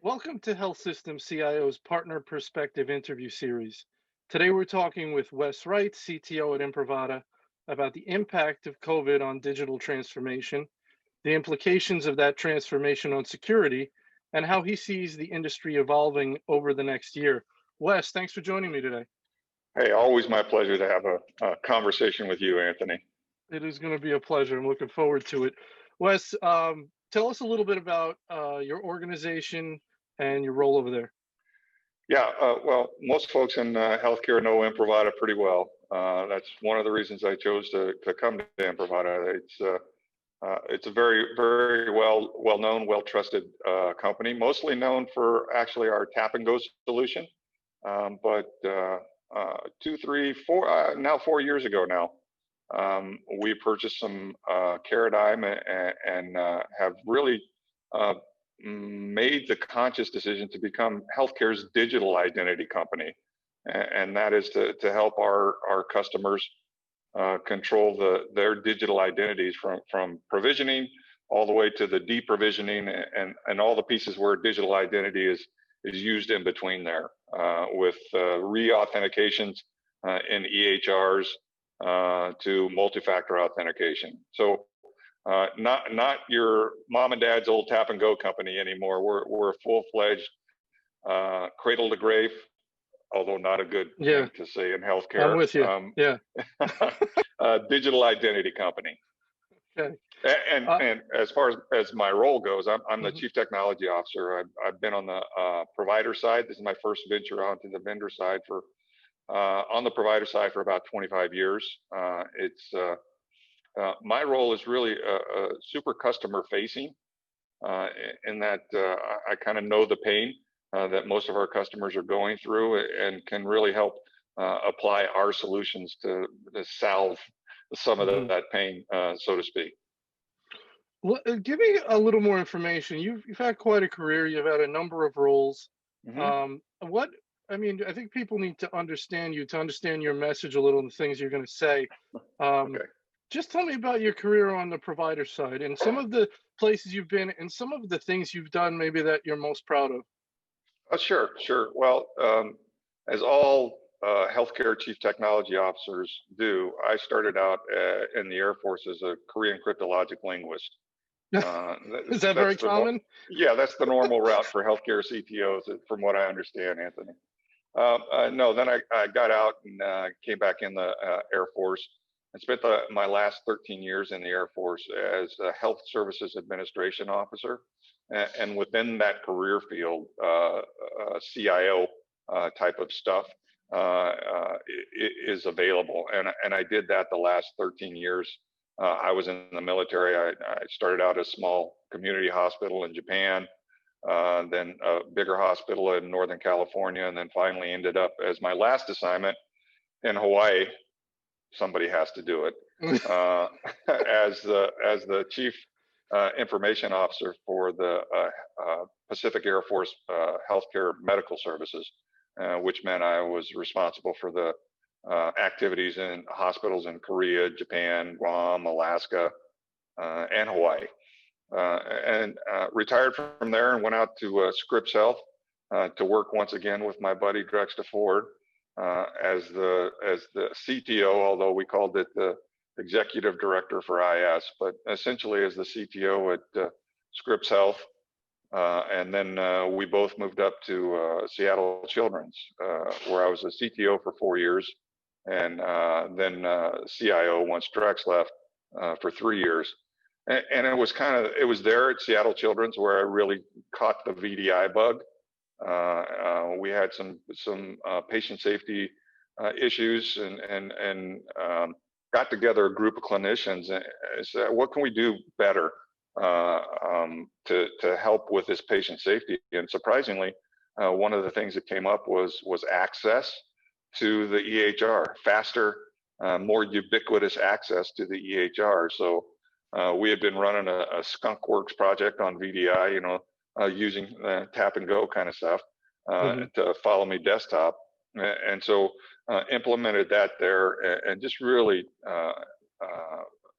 Welcome to healthsystemCIO's Partner Perspective interview series. Today we're talking with Wes Wright, CTO at Imprivata, about the impact of COVID on digital transformation, the implications of that transformation on security, and how he sees the industry evolving over the next year. Wes, thanks for joining me today. Hey, always my pleasure to have a conversation with you, Anthony. It is going to be a pleasure. I'm looking forward to it. Wes, tell us a little bit about your organization and your role over there. Yeah, well, most folks in healthcare know Imprivata pretty well. That's one of the reasons I chose to come to Imprivata. It's a very, very well-known, well-trusted company, mostly known for actually our tap and go solution. But 2, 3, 4, now 4 years ago now, we purchased some Paradigm and have really made the conscious decision to become healthcare's digital identity company. And that is to help our customers control their digital identities from provisioning all the way to the deprovisioning and all the pieces where digital identity is used in between there, with re-authentications in EHRs to multi-factor authentication. So not your mom and dad's old tap and go company anymore. We're a full-fledged cradle to grave, although not a good thing to say in healthcare. I'm with you. Digital identity company. Okay. And as far as my role goes, I'm the Chief Technology Officer. I've been on the provider side. This is my first venture onto the vendor side on the provider side for about 25 years. My role is really super customer facing in that I kind of know the pain that most of our customers are going through and can really help apply our solutions to salve some of that pain, so to speak. Well, give me a little more information. You've had quite a career. You've had a number of roles. I think people need to understand you, to understand your message a little and the things you're going to say. Okay. Just tell me about your career on the provider side and some of the places you've been and some of the things you've done maybe that you're most proud of. Sure. Well, as all healthcare chief technology officers do, I started out in the Air Force as a Korean cryptologic linguist. Is that very common? Yeah, that's the normal route for healthcare CTOs, from what I understand, Anthony. No, then I got out and came back in the Air Force and spent my last 13 years in the Air Force as a Health Services Administration Officer. And within that career field, CIO type of stuff is available. And I did that the last 13 years. I was in the military. I started out at a small community hospital in Japan, then a bigger hospital in Northern California, and then finally ended up as my last assignment in Hawaii. Somebody has to do it as the chief information officer for the Pacific Air Force Healthcare Medical Services, which meant I was responsible for the activities in hospitals in Korea, Japan, Guam, Alaska, and Hawaii. And retired from there and went out to Scripps Health to work once again with my buddy Drexta Ford as the CTO, although we called it the executive director for IS, but essentially as the CTO at Scripps Health. And then we both moved up to Seattle Children's, where I was a CTO for 4 years, and then CIO once Drex left for 3 years. And it was there at Seattle Children's where I really caught the VDI bug. We had some patient safety issues and got together a group of clinicians and said, what can we do better to help with this patient safety? And surprisingly, one of the things that came up was access to the EHR, faster, more ubiquitous access to the EHR. So we had been running a skunkworks project on VDI, using tap and go kind of stuff to follow me desktop. And so implemented that there and just really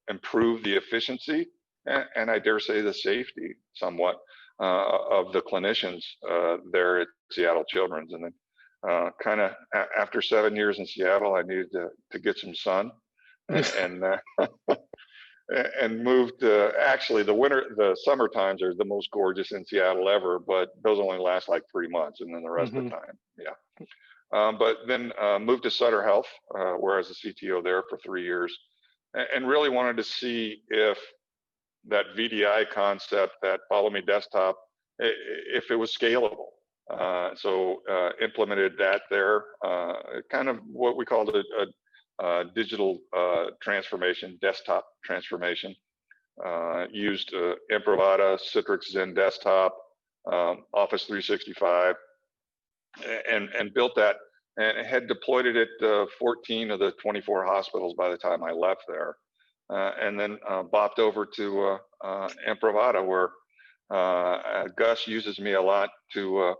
improve the efficiency and I dare say the safety somewhat of the clinicians there at Seattle Children's. And then kind of after 7 years in Seattle, I needed to get some sun and and moved. Actually, the summer times are the most gorgeous in Seattle ever, but those only last like 3 months, and then the rest of the time, yeah. But then moved to Sutter Health, where I was a CTO there for 3 years, and really wanted to see if that VDI concept, that follow me desktop, if it was scalable. So implemented that there, kind of what we called a digital transformation, desktop transformation. Used Imprivata, Citrix Zen Desktop, Office 365, and built that, and had deployed it at 14 of the 24 hospitals by the time I left there. And then bopped over to Imprivata, where Gus uses me a lot to,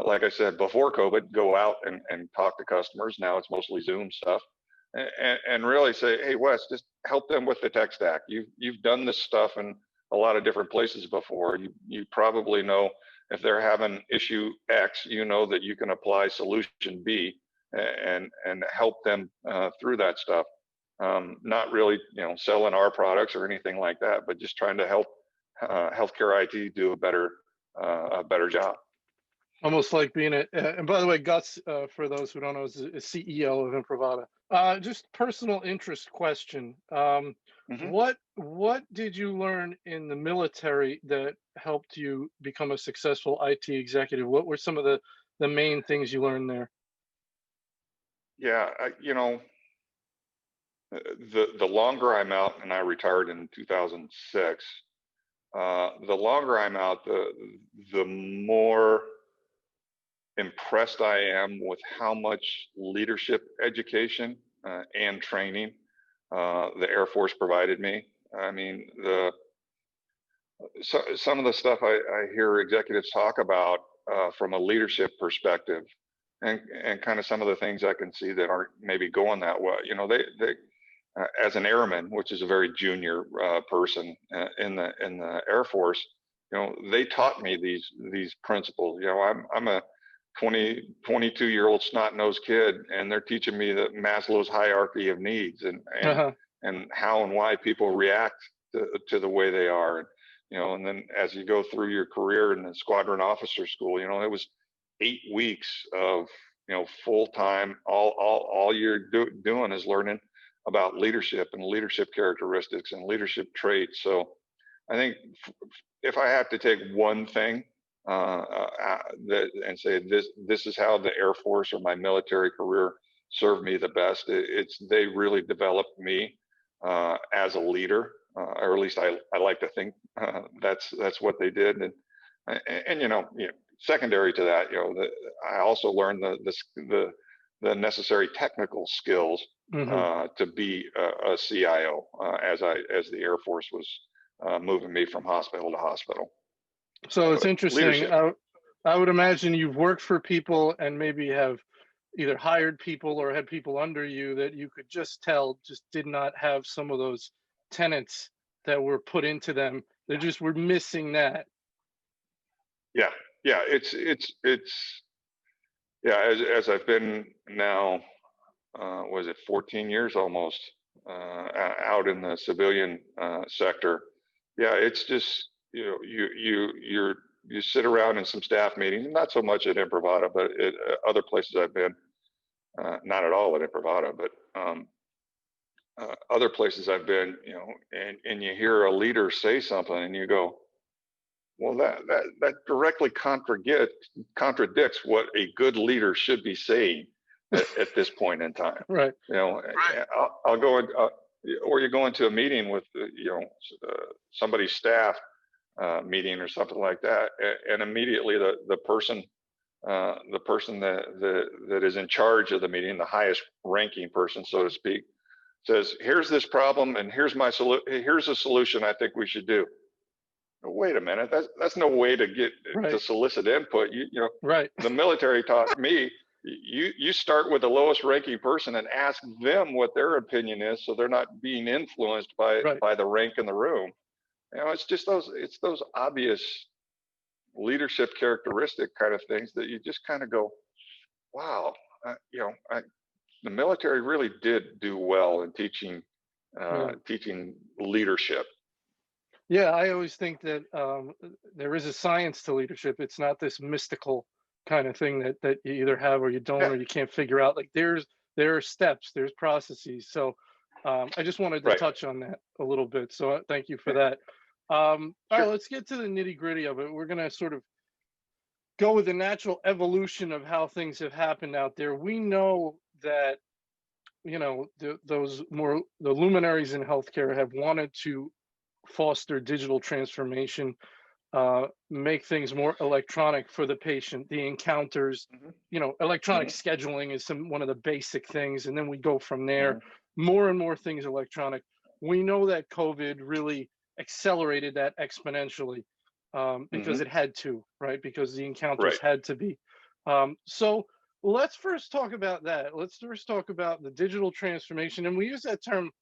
like I said, before COVID, go out and talk to customers. Now it's mostly Zoom stuff. And really say, hey, Wes, just help them with the tech stack. You've done this stuff in a lot of different places before. You probably know if they're having issue X, you know that you can apply solution B and help them through that stuff. Not really, selling our products or anything like that, but just trying to help healthcare IT do a better job. Almost like being and by the way, Gus, for those who don't know, is CEO of Imprivata. Just personal interest question. What did you learn in the military that helped you become a successful IT executive? What were some of the main things you learned there? Yeah, the longer I'm out, and I retired in 2006, the longer I'm out, the more impressed I am with how much leadership education and training the Air Force provided me. I mean, some of the stuff I hear executives talk about from a leadership perspective, and kind of some of the things I can see that aren't maybe going that way. They as an airman, which is a very junior person in the Air Force, they taught me these principles. I'm a 22-year-old snot-nosed kid, and they're teaching me the Maslow's hierarchy of needs and how and why people react to the way they are. And then as you go through your career in the squadron officer school, it was 8 weeks of full-time. All you're doing is learning about leadership and leadership characteristics and leadership traits. So I think if I have to take one thing and say this is how the Air Force or my military career served me the best, it's they really developed me as a leader, or at least I like to think that's what they did. And secondary to that, I also learned the necessary technical skills to be a CIO as the Air Force was moving me from hospital to hospital. So it's interesting. I would imagine you've worked for people and maybe have either hired people or had people under you that you could just tell just did not have some of those tenets that were put into them. They just were missing that. Yeah, it's as I've been now, was it 14 years almost out in the civilian sector. Yeah, it's just you sit around in some staff meetings, not so much at Imprivata, but at other places I've been, not at all at Imprivata, but other places I've been, and you hear a leader say something and you go, well, that directly contradicts what a good leader should be saying at this point in time. Right. I'll go in, or you go into a meeting with somebody's staff meeting or something like that, and immediately the person that is in charge of the meeting, the highest ranking person, so to speak, says, "Here's this problem, and here's a solution I think we should do." Wait a minute, that's no way to get to solicit input. Right. The military taught me you start with the lowest ranking person and ask them what their opinion is, so they're not being influenced by Right. the rank in the room. It's just those obvious leadership characteristic kind of things that you just kind of go, wow, the military really did do well in teaching teaching leadership. Yeah, I always think that there is a science to leadership. It's not this mystical kind of thing that you either have or you don't, Yeah, or you can't figure out. Like there are steps, there's processes. So I just wanted to right. touch on that a little bit. So thank you for Yeah, that. All right, sure. let's get to the nitty gritty of it. We're gonna sort of go with the natural evolution of how things have happened out there. We know that the luminaries in healthcare have wanted to foster digital transformation, make things more electronic for the patient, the encounters. Hmm. Electronic Hmm. scheduling is one of the basic things, and then we go from there. Hmm. More and more things electronic. We know that COVID really accelerated that exponentially, because Hmm. it had to, right? Because the encounters Right. had to be. So let's first talk about that. Let's first talk about the digital transformation, and we use that term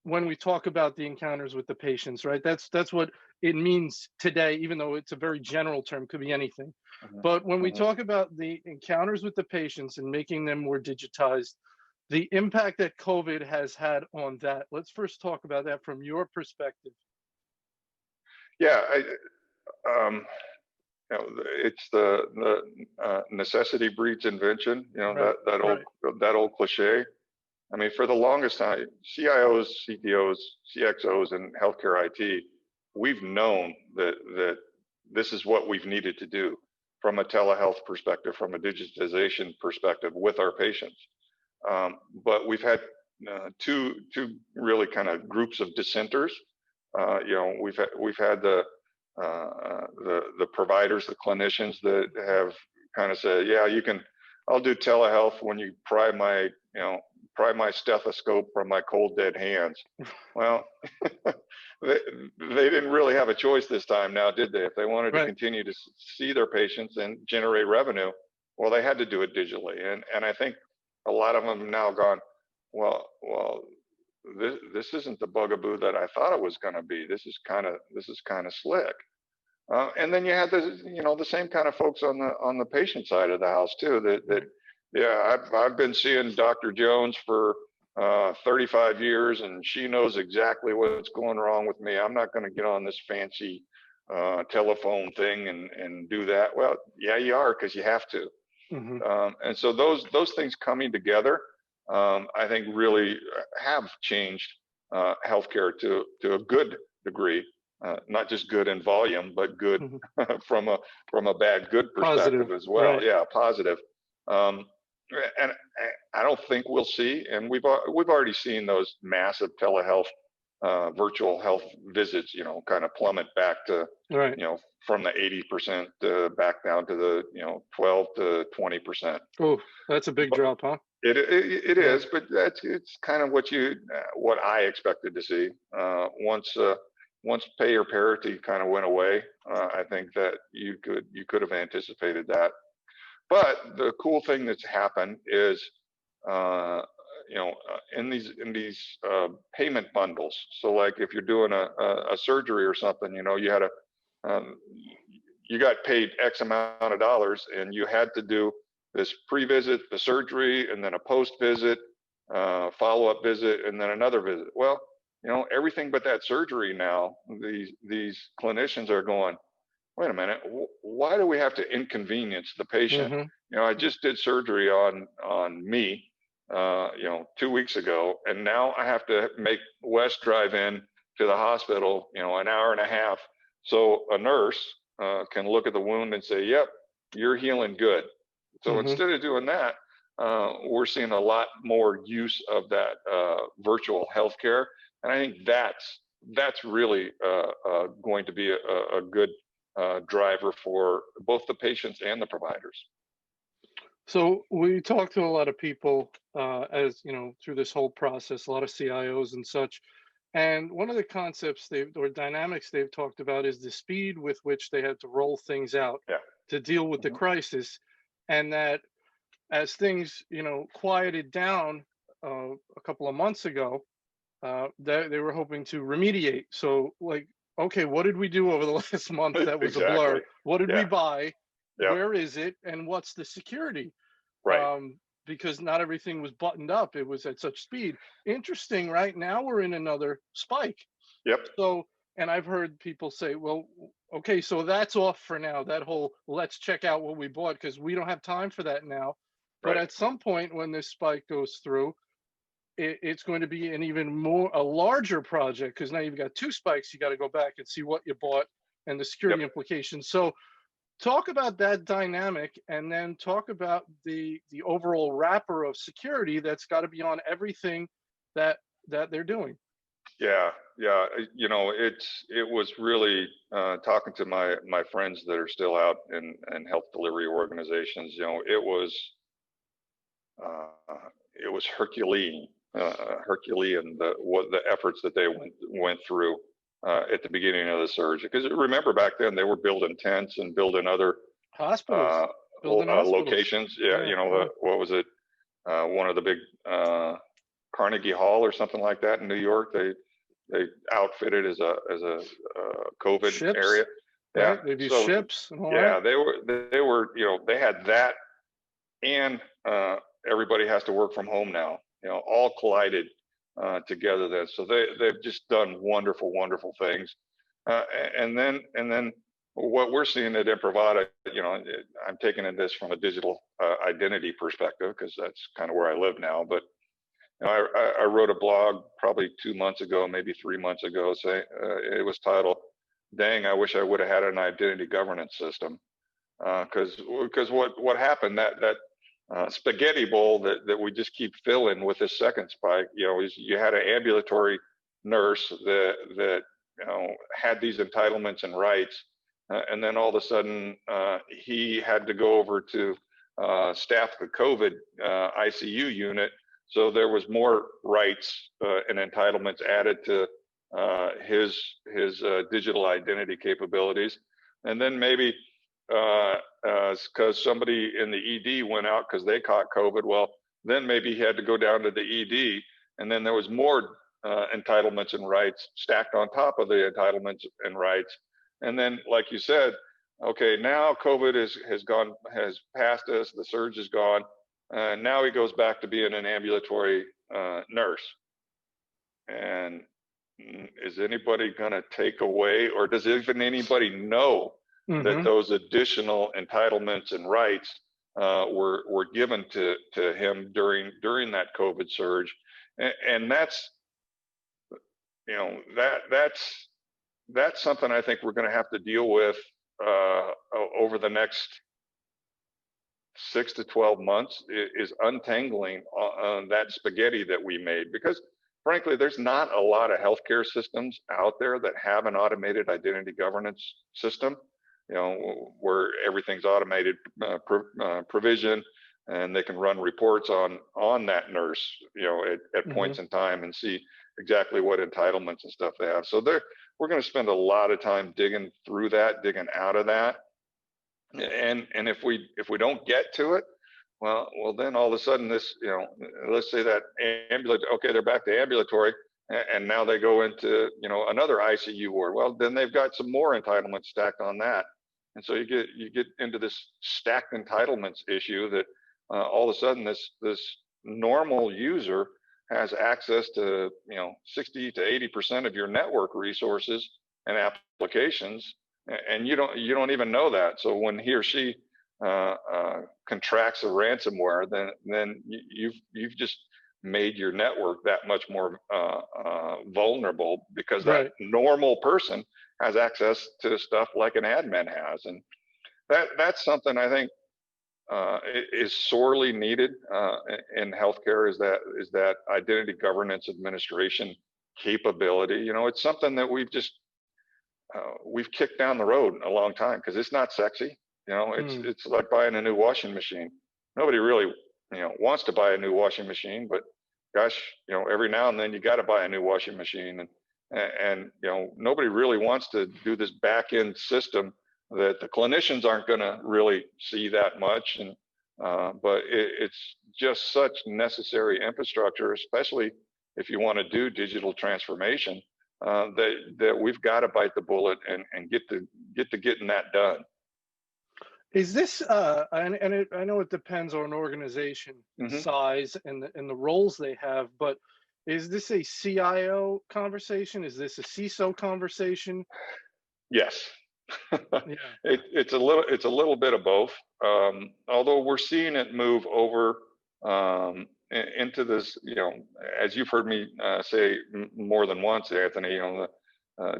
when we talk about the encounters with the patients, right? That's what it means today, even though it's a very general term, could be anything. Hmm. But when we Hmm. talk about the encounters with the patients and making them more digitized, the impact that COVID has had on that, let's first talk about that from your perspective. Yeah, um, it's the necessity breeds invention. Right, right. That old cliche. I mean, for the longest time, CIOs, CTOs, CXOs, and healthcare IT, we've known that this is what we've needed to do from a telehealth perspective, from a digitization perspective with our patients. But we've had two really kind of groups of dissenters. We've had the providers, the clinicians that have kind of said, yeah, I'll do telehealth when you pry my stethoscope from my cold dead hands. Well, they didn't really have a choice this time now, did they? If they wanted to Right. continue to see their patients and generate revenue, well, they had to do it digitally. And I think a lot of them have now gone, well, this isn't the bugaboo that I thought it was going to be. This is kind of slick. And then you had the same kind of folks on the patient side of the house too. That yeah, I've been seeing Dr. Jones for 35 years, and she knows exactly what's going wrong with me. I'm not going to get on this fancy telephone thing and do that. Well, yeah, you are, because you have to. Hmm. And so those things coming together, I think, really have changed healthcare to a good degree. Not just good in volume, but good Hmm. from a bad good Positive, perspective as well. right? Yeah, positive. Um, and I don't think we'll see, and we've already seen those massive telehealth, virtual health visits, kind of plummet back to, Right. from the 80% back down to the 12 to 20%. Oh, that's a big But drop, huh? it Yeah. is, but it's kind of what I expected to see. Once payer parity kind of went away, I think that you could have anticipated that. But the cool thing that's happened is, in these payment bundles. So like if you're doing a surgery or something, you had um, you got paid X amount of dollars, and you had to do this pre-visit, the surgery, and then a post-visit, follow-up visit, and then another visit. Well, everything but that surgery now, these clinicians are going, wait a minute, why do we have to inconvenience the patient? Hmm. I just did surgery on me, 2 weeks ago, and now I have to make Wes drive in to the hospital, an hour and a half, so a nurse can look at the wound and say, yep, you're healing good. So Hmm. instead of doing that, we're seeing a lot more use of that virtual healthcare, and I think that's really going to be a good driver for both the patients and the providers. So we talked to a lot of people, as through this whole process, a lot of CIOs and such. And one of the concepts or dynamics they've talked about is the speed with which they had to roll things out Yeah. to deal with the Hmm. crisis, and that as things, quieted down a couple of months ago, they were hoping to remediate. So, like, okay, what did we do over the last month that was a Exactly. blur? What did we Yeah. buy? Yep. Where is it? And what's the security? Right. Because not everything was buttoned up. It was at such speed. Interesting, right? Now we're in another spike. Yep. So, and I've heard people say, well, okay, so that's off for now. That whole let's check out what we bought because we don't have time for that now. But Right. at some point when this spike goes through, it's going to be an even more a larger project because now you've got two spikes. You got to go back and see what you bought and the Yep. security implications. So talk about that dynamic, and then talk about the overall wrapper of security that's got to be on everything that they're doing. Yeah. Yeah. It was really talking to my friends that are still out in health delivery organizations. It was Herculean the efforts that they went through at the beginning of the surge. Because remember back then they were building tents and building other Hospitals, building hospitals. locations. Yeah, Yeah, yeah. what was it? One of the big Carnegie Hall or something like that in New York. They outfitted as a COVID Ships, area. Yeah. right? They've used So ships and all yeah, that. they were they had that, and everybody has to work from home now. All collided together then. So they've just done wonderful things. Uh, and then what we're seeing at Imprivata, I'm taking this from a digital identity perspective because that's kind of where I live now. But I wrote a blog probably 2 months ago, maybe 3 months ago, say it was titled, "Dang, I wish I would have had an identity governance system." Because what happened, that spaghetti bowl that we just keep filling with this second spike, is you had an ambulatory nurse that had these entitlements and rights, and then all of a sudden he had to go over to staff the COVID ICU unit, so there was more rights and entitlements added to his digital identity capabilities, and then maybe because somebody in the ED went out because they caught COVID. Well, then maybe he had to go down to the ED, and then there was more entitlements and rights stacked on top of the entitlements and rights. And then, like you said, okay, now COVID has passed us. The surge is gone. Now he goes back to being an ambulatory nurse. And is anybody going to take away, or does even anybody know that those additional entitlements and rights were given to him during that COVID surge? And that's that's something I think we're going to have to deal with over the next 6 to 12 months, is untangling that spaghetti that we made, because frankly, there's not a lot of healthcare systems out there that have an automated identity governance system, where everything's automated provision, and they can run reports on that nurse, at points in time, and see exactly what entitlements and stuff they have. So we're going to spend a lot of time digging through that, digging out of that. And if we don't get to it, well, then all of a sudden this, let's say that okay, they're back to ambulatory, and now they go into, another ICU ward. Well, then they've got some more entitlements stacked on that. And so you get into this stacked entitlements issue that all of a sudden this normal user has access to 60 to 80% of your network resources and applications, and you don't even know that. So when he or she contracts a ransomware, then you've just made your network that much more vulnerable, because that normal person has access to stuff like an admin has. And that's something I think is sorely needed in healthcare, is that identity governance administration capability. It's something that we've kicked down the road a long time because it's not sexy. It's like buying a new washing machine. Nobody really wants to buy a new washing machine, but gosh, every now and then you got to buy a new washing machine, and nobody really wants to do this back end system that the clinicians aren't going to really see that much, and but it's just such necessary infrastructure, especially if you want to do digital transformation, that we've got to bite the bullet and get to getting that done. Is this I know it depends on organization size and the roles they have, but is this a CIO conversation? Is this a CISO conversation? Yes. Yeah. It's a little bit of both. Although we're seeing it move over into this, as you've heard me say more than once, Anthony,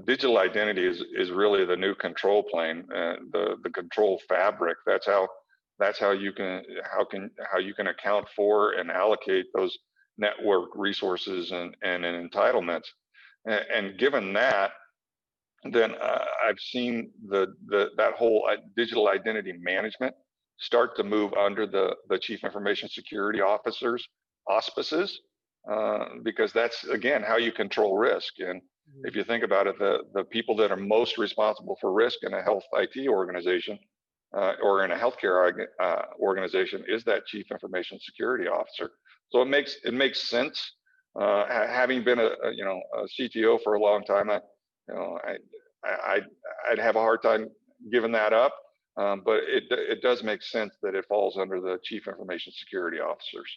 digital identity is really the new control plane, the control fabric. That's how you can account for and allocate those network resources and entitlements. And given that, then I've seen that whole digital identity management start to move under the Chief Information Security Officer's auspices, because that's, again, how you control risk. And if you think about it, the people that are most responsible for risk in a health IT organization or in a healthcare organization is that Chief Information Security Officer. So it makes sense. Having been a CTO for a long time, I'd have a hard time giving that up, but it does make sense that it falls under the Chief Information Security Officers.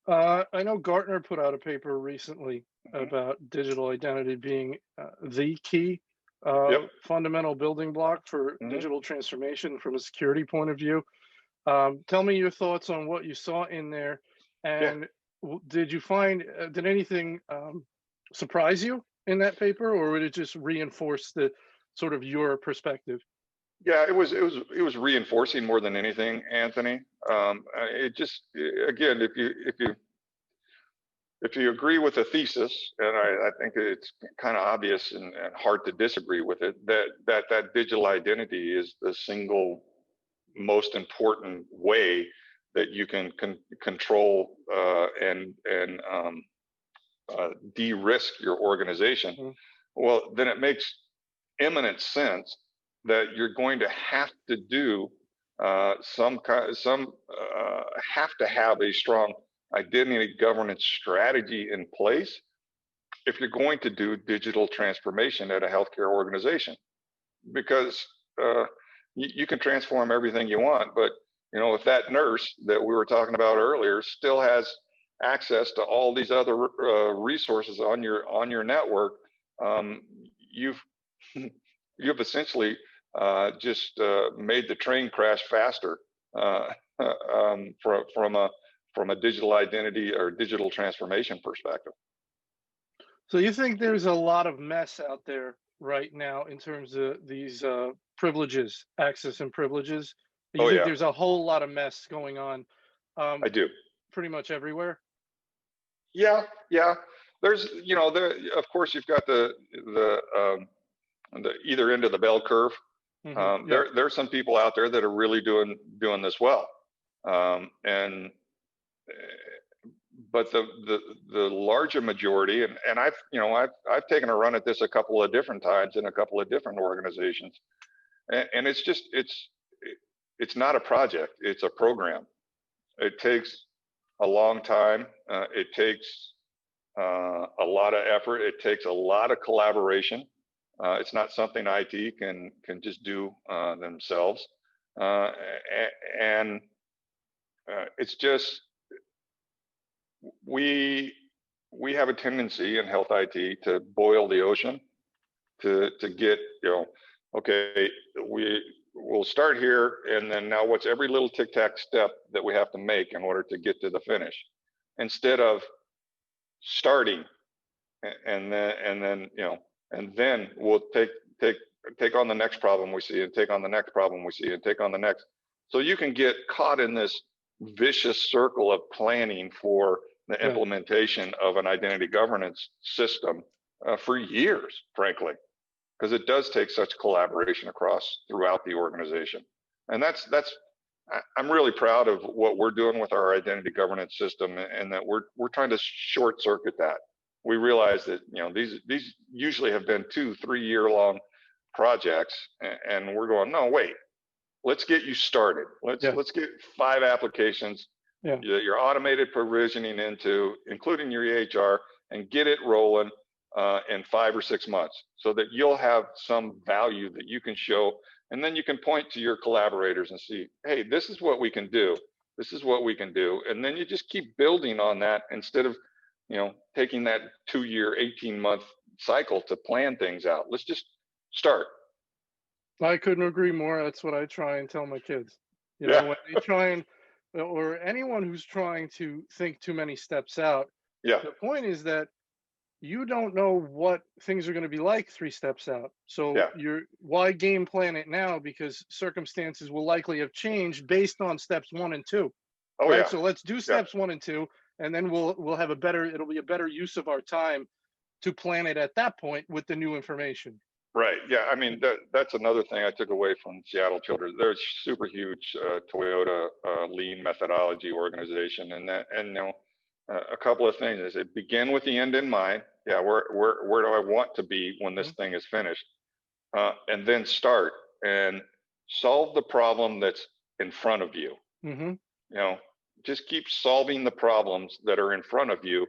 I know Gartner put out a paper recently about digital identity being the key fundamental building block for digital transformation from a security point of view. Tell me your thoughts on what you saw in there, and did you find did anything surprise you in that paper, or would it just reinforce the sort of your perspective? Yeah, it was reinforcing more than anything, Anthony. It just, again, if you agree with the thesis, and I think it's kind of obvious and hard to disagree with it, that digital identity is the single most important way that you can control and de-risk your organization. Well, then it makes eminent sense that you're going to have to do have to have a strong identity governance strategy in place if you're going to do digital transformation at a healthcare organization. Because you can transform everything you want, but if that nurse that we were talking about earlier still has access to all these other resources on your network, you've essentially just made the train crash faster from a digital identity or digital transformation perspective. So you think there's a lot of mess out there right now in terms of these privileges, access and privileges? You think there's a whole lot of mess going on? I do. Pretty much everywhere? Yeah. There's, of course, you've got the either end of the bell curve. There's some people out there that are really doing this well, but the larger majority, and I've taken a run at this a couple of different times in a couple of different organizations, and it's not a project, it's a program. It takes a long time. It takes a lot of effort. It takes a lot of collaboration. It's not something IT can just do themselves, and it's just we have a tendency in health IT to boil the ocean, to get okay, we'll start here, and then now what's every little tic-tac step that we have to make in order to get to the finish, instead of starting and then we'll take on the next problem we see, and take on the next problem we see, and take on the next. So you can get caught in this vicious circle of planning for the implementation of an identity governance system for years, frankly, because it does take such collaboration throughout the organization. And I'm really proud of what we're doing with our identity governance system, and that we're trying to short circuit that. We realize that these usually have been 2-3 year long projects, and we're going, no, wait, let's get you started. Let's get 5 applications, your automated provisioning into, including your EHR, and get it rolling in 5 or 6 months, so that you'll have some value that you can show, and then you can point to your collaborators and see, hey, this is what we can do. This is what we can do, and then you just keep building on that instead of, taking that 2-year, 18-month cycle to plan things out. Let's just start. I couldn't agree more. That's what I try and tell my kids. When they try and, or anyone who's trying to think too many steps out, the point is that you don't know what things are going to be like 3 steps out. So why game plan it now? Because circumstances will likely have changed based on steps 1 and 2. Right. So let's do steps 1 and 2, and then we'll have it'll be a better use of our time to plan it at that point with the new information. Right. Yeah. I mean, that's another thing I took away from Seattle Children's. They're a super huge Toyota lean methodology organization, and a couple of things is it begin with the end in mind. Yeah, where do I want to be when this thing is finished, and then start and solve the problem that's in front of you. Just keep solving the problems that are in front of you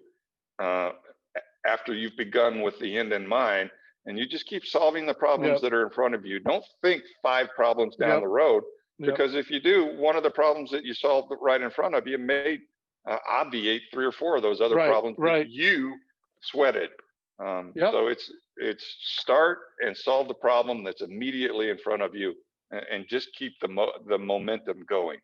after you've begun with the end in mind. And you just keep solving the problems that are in front of you. Don't think 5 problems down the road, because if you do, one of the problems that you solved right in front of you may obviate 3 or 4 of those other problems that you sweated. So it's start and solve the problem that's immediately in front of you, and just keep the momentum going.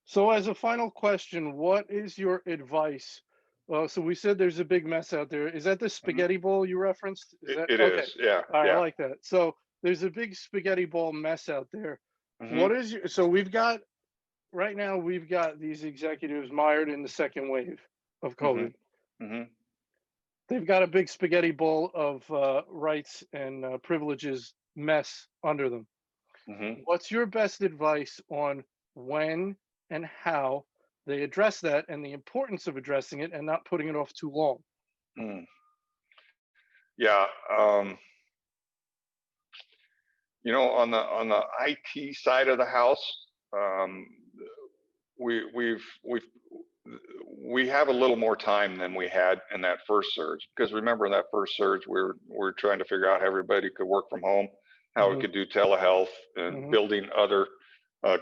So as a final question, what is your advice? Well, so we said there's a big mess out there. Is that the spaghetti bowl you referenced? It is, yeah. All right, I like that. So there's a big spaghetti bowl mess out there. What is so right now we've got these executives mired in the second wave of COVID. They've got a big spaghetti bowl of rights and privileges mess under them. What's your best advice on when and how they address that, and the importance of addressing it and not putting it off too long? On the IT side of the house, we have a little more time than we had in that first surge, because remember, in that first surge we're trying to figure out how everybody could work from home, how we could do telehealth, and building other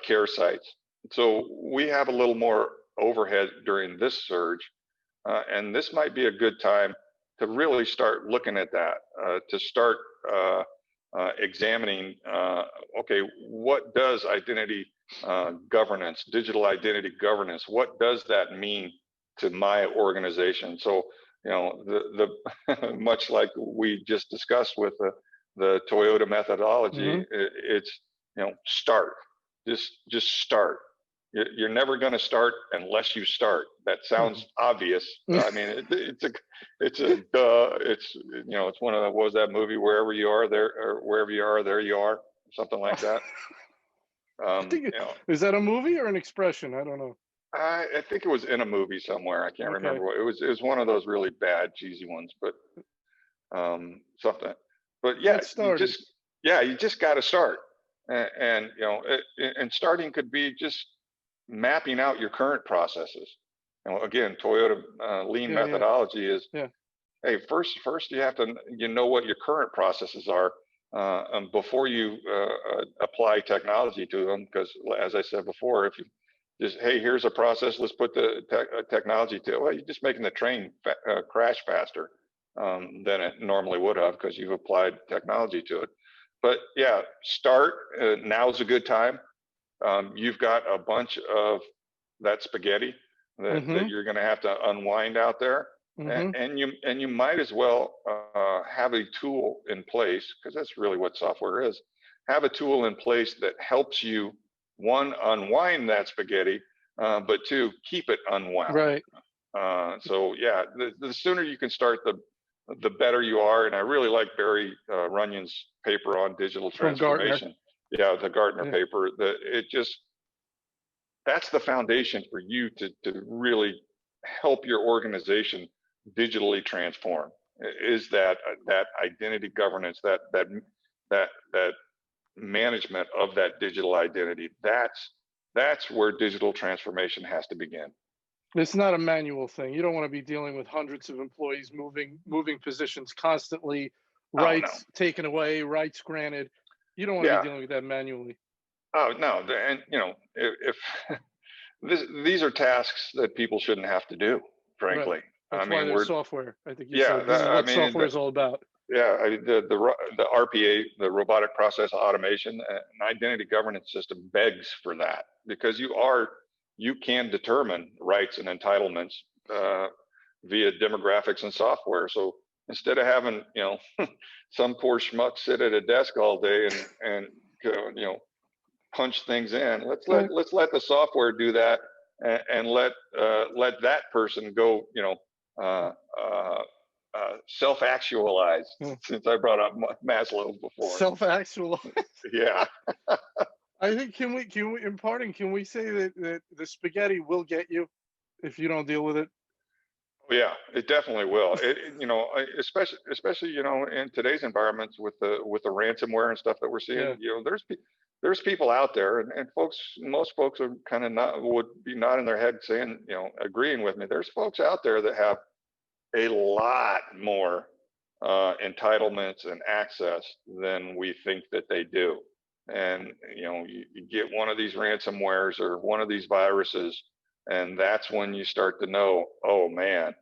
care sites. So we have a little more overhead during this surge, and this might be a good time to really start looking at that, to start examining, okay, what does identity governance, digital identity governance, what does that mean to my organization? So, the much like we just discussed with the Toyota methodology, it's, start, just start. You're never going to start unless you start. That sounds obvious. I mean, it's one of the, what was that movie? Wherever you are, there, or wherever you are, there you are, something like that. Is that a movie or an expression? I don't know. I think it was in a movie somewhere. I can't remember what it was. It was one of those really bad, cheesy ones, but something. But yeah, you just got to start, and and starting could be just mapping out your current processes. Again, Toyota lean methodology is, hey, first you have to know what your current processes are before you apply technology to them. Because as I said before, if you just, hey, here's a process, let's put the technology to it, well, you're just making the train crash faster than it normally would have, because you've applied technology to it. But yeah, start. Now's a good time. You've got a bunch of that spaghetti that you're going to have to unwind out there, and you might as well have a tool in place, because that's really what software is. Have a tool in place that helps you, 1, unwind that spaghetti, but 2, keep it unwound. Right. So yeah, the sooner you can start, the better you are. And I really like Barry Runyon's paper on digital transformation. Yeah, the Gartner paper. That's the foundation for you to really help your organization digitally transform. Is that identity governance, that management of that digital identity. That's where digital transformation has to begin. It's not a manual thing. You don't want to be dealing with hundreds of employees moving positions constantly, Oh no. rights taken away, rights granted. You don't want to Yeah. be dealing with that manually. Oh no. And if these are tasks that people shouldn't have to do, frankly. Right. That's I why mean, there's software. I think you yeah, said this is I what mean, software is all about. yeah, the RPA, the robotic process automation, an identity governance system begs for that, because you can determine rights and entitlements via demographics and software. So instead of having some poor schmuck sit at a desk all day and punch things in, let's let the software do that, and let that person go self-actualized, since I brought up Maslow before. Self-actualized. Yeah. I think can we in parting, can we say that the spaghetti will get you if you don't deal with it? Yeah, it definitely will. Especially in today's environments with the ransomware and stuff that we're seeing. Yeah. There's people out there, and most folks are kind of would be nodding their head saying, agreeing with me. There's folks out there that have a lot more entitlements and access than we think that they do. And you get one of these ransomwares or one of these viruses, and that's when you start to know, oh man,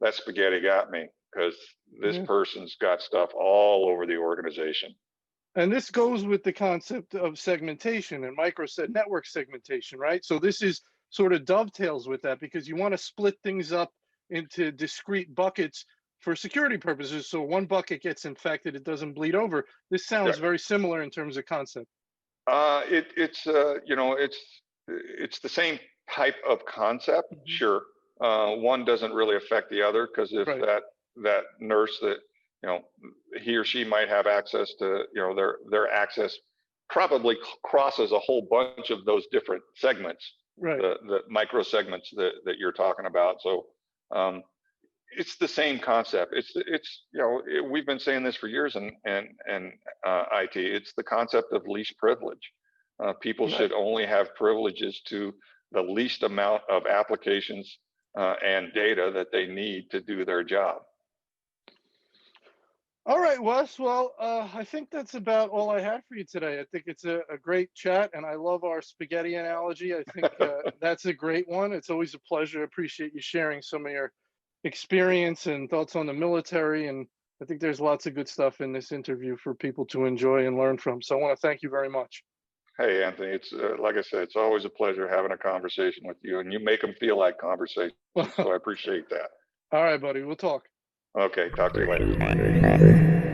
that spaghetti got me, because this person's got stuff all over the organization. And this goes with the concept of segmentation and network segmentation, right? So this is sort of dovetails with that, because you want to split things up into discrete buckets for security purposes. So one bucket gets infected, it doesn't bleed over. This sounds very similar in terms of concept. It's the same type of concept, sure. One doesn't really affect the other, because if that nurse that he or she might have access to, their access probably crosses a whole bunch of those different segments, the micro segments that you're talking about. So it's the same concept. We've been saying this for years in IT. It's the concept of least privilege. People should only have privileges to the least amount of applications and data that they need to do their job. All right, Wes. Well, I think that's about all I had for you today. I think it's a great chat, and I love our spaghetti analogy. I think that's a great one. It's always a pleasure. I appreciate you sharing some of your experience and thoughts on the military, and I think there's lots of good stuff in this interview for people to enjoy and learn from. So I want to thank you very much. Hey, Anthony, it's like I said, it's always a pleasure having a conversation with you, and you make them feel like conversation. So I appreciate that. All right, buddy. We'll talk. Okay, talk to you later.